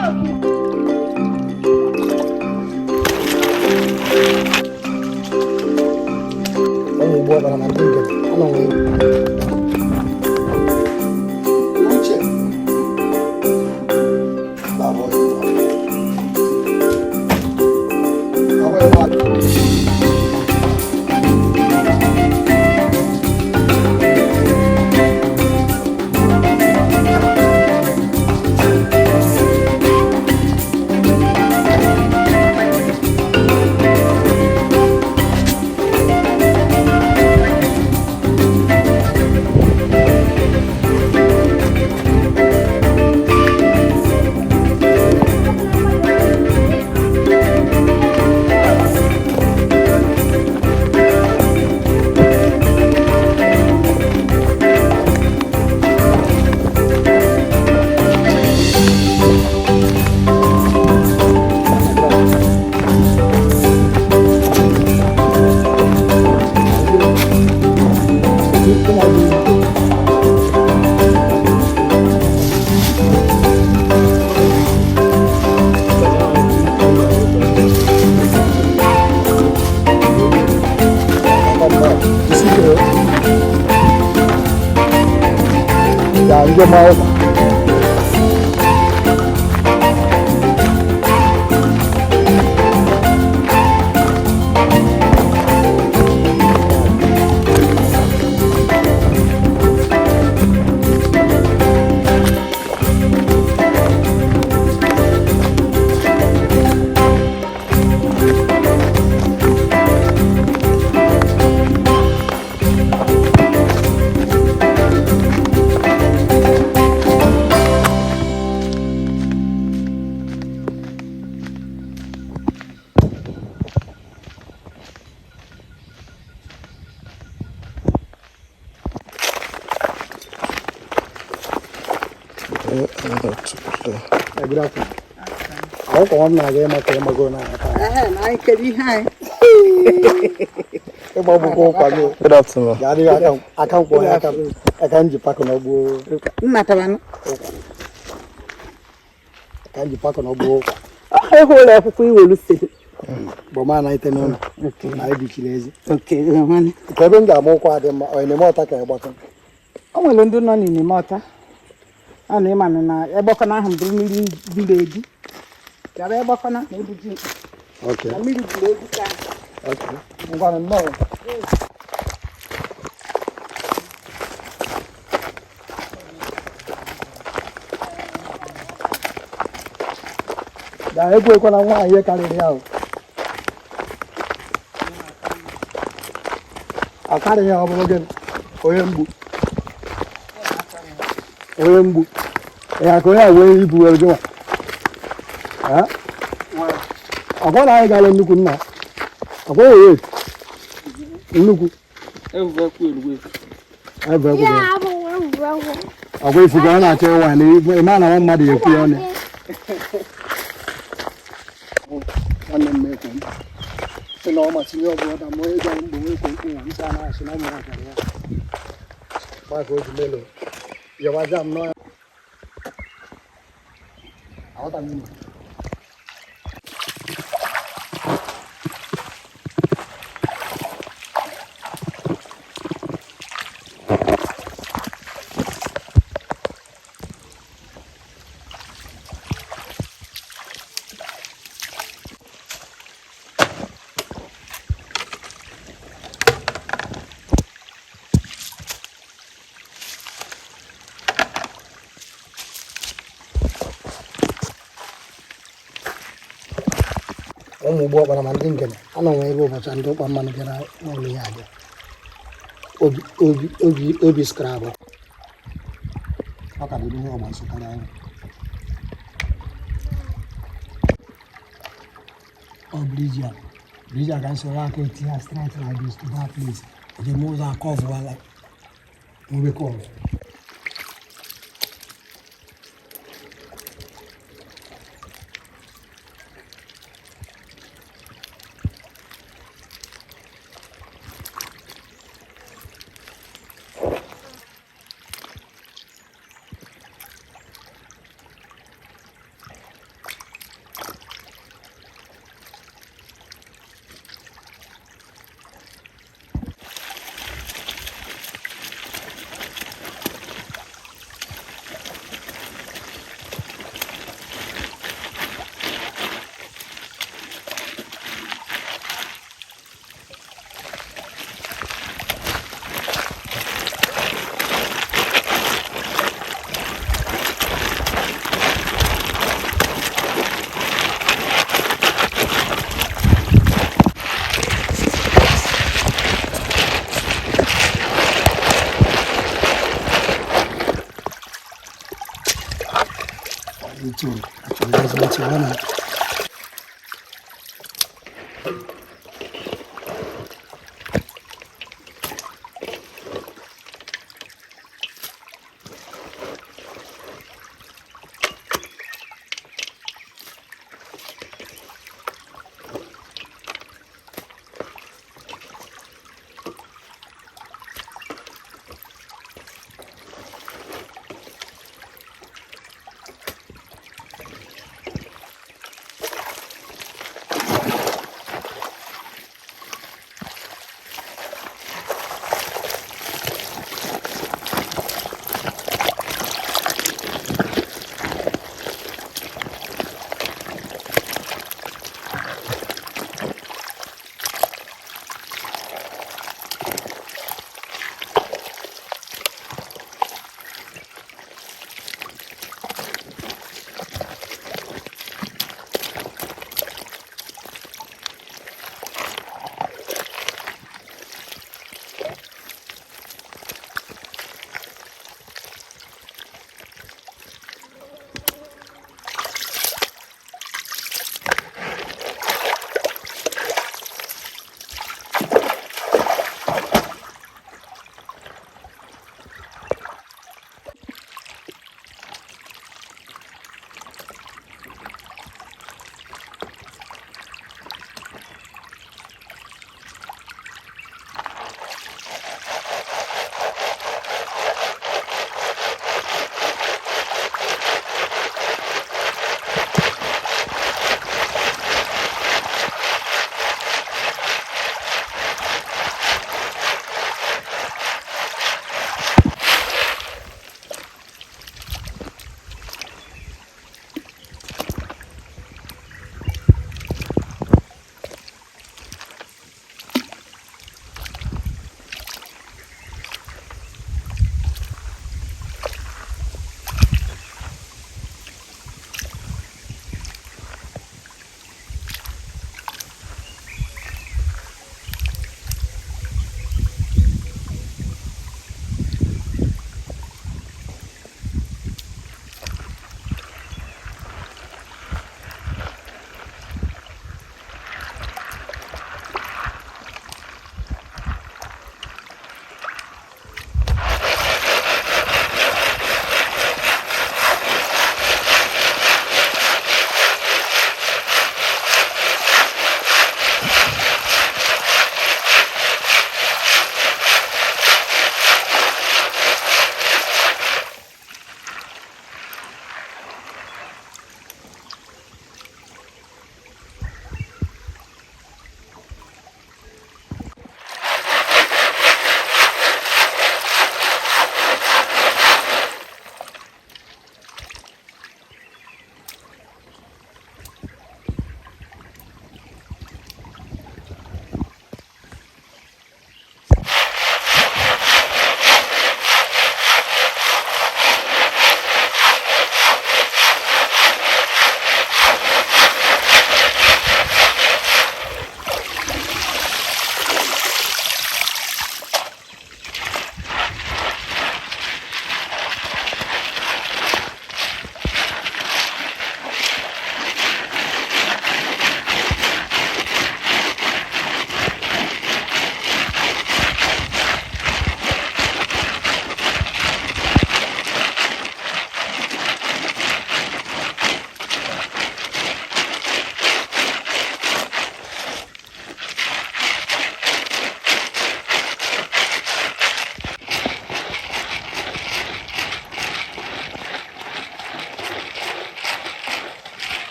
Ông buat barang nanti kan, anong lucu, bawa itu, dia mau Aku kawan naga makan magona. Naik ke di hai. Mau buku pagi. Good afternoon. Jadi akan boleh akan jipa kono bu. Mata mana? Akan jipa kono bu. Aku boleh aku kui wolu sih. Boma na ite no. Okay. Na ibi kilezi. Okay, mana? Kebe nga mo kwa de ma o ni mo ta ka egbo kan. O nwere ndị nọ n'ime mọta. A na ịma na egbọkọ na ahụ bụrụ mmiri buru eju. Yaba egbọkọ na ebuji. Okay. Na mmiri buru eju ka. Okay. Ngwa no. Da egwu ekwa na nwa ihe karịrị ya o. Akarịghị ya ọ bụrụ gị onye mgbu. Onye mgbu. Ya ka onye a wee ibu wee jụwa. Ha? Ọkwa na anyị gara nnukwu nna. Ọkwa oye. Nnukwu. Ọkwa ifu ka ọ na-achọ ịwa na ịma na nwa mmadụ ekwu ya ọnụ. Nwanne m ekwe m. Sị na ọ masịrị ọ bụ ọda ma onye gara mgbe onye ekwe nwa nsị a na-asị na ụmụ akara ya. Maka otu melo. Yọba jam nọ ya. Aghọta m ime. Ụmụ ugbo ọkpara ma ndị ngene anọ nwe ebe ụbọchị ndị ụkpa mmanụ bịara n'ụlọ ya abịa obi skrabụ ọ ka dịrị ihe ọgba nsụtara anyị ọ brija ka nsoro aka eti ha straight like this to that place the moves are covered like mgbe kọrọ tu tunazoachiana.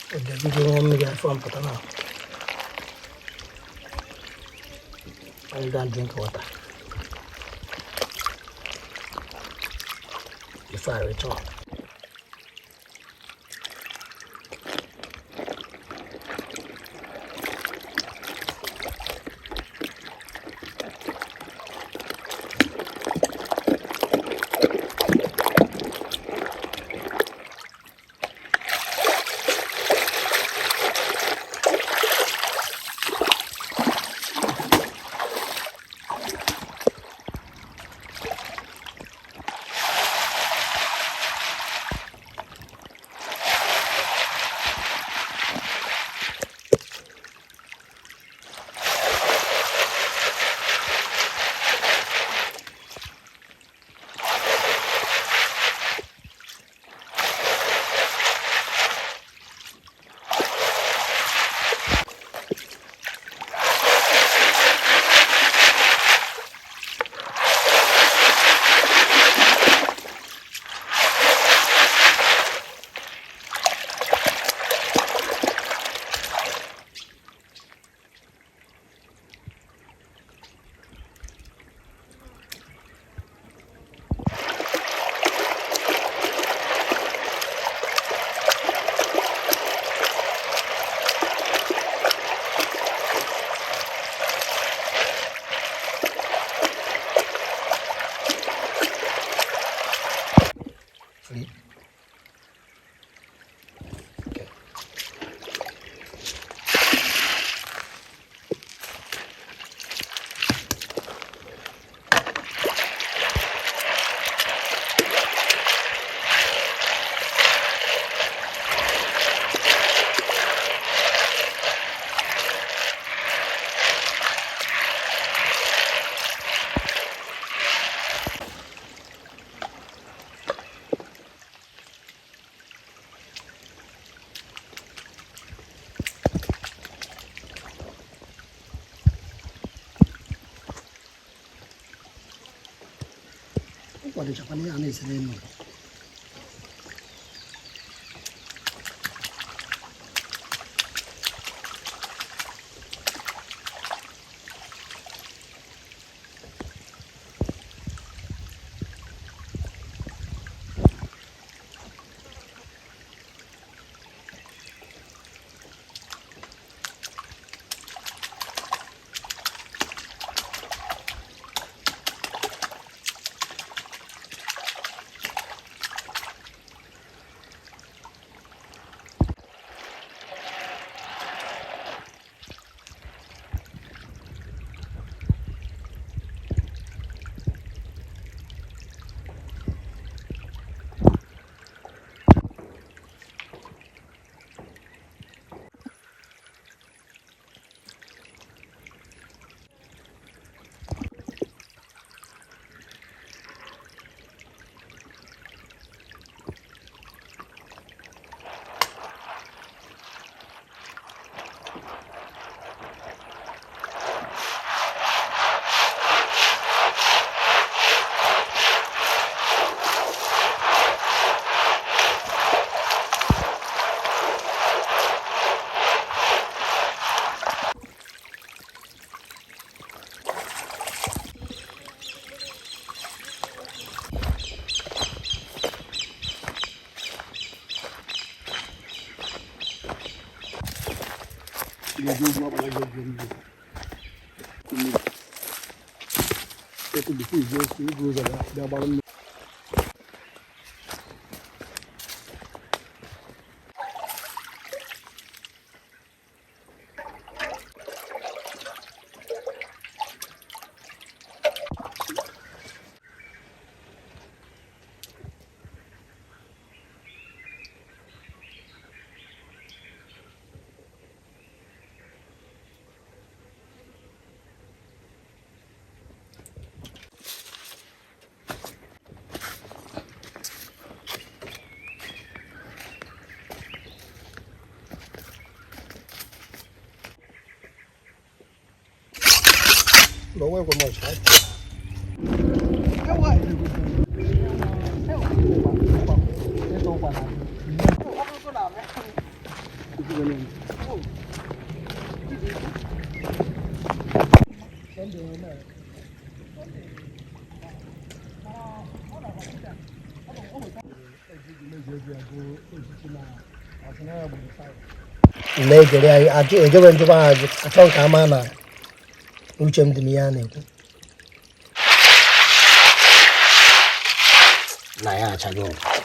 Jadi dia mega from Patana. I don't drink water. Before I return. Sleep. Okay. What is happening? I need to know. You do what I do. It could be just you goes about. Don't work with much, right? Legere I given to buy a tongue camana, which am the Miani. Naya Chago.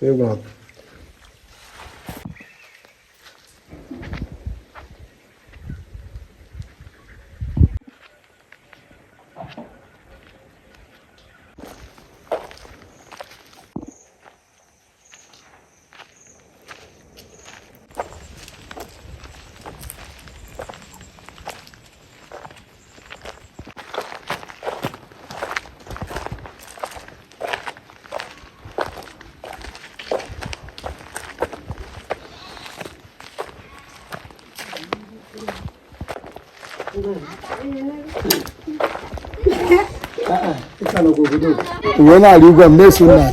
Go. When I leave a mess in that.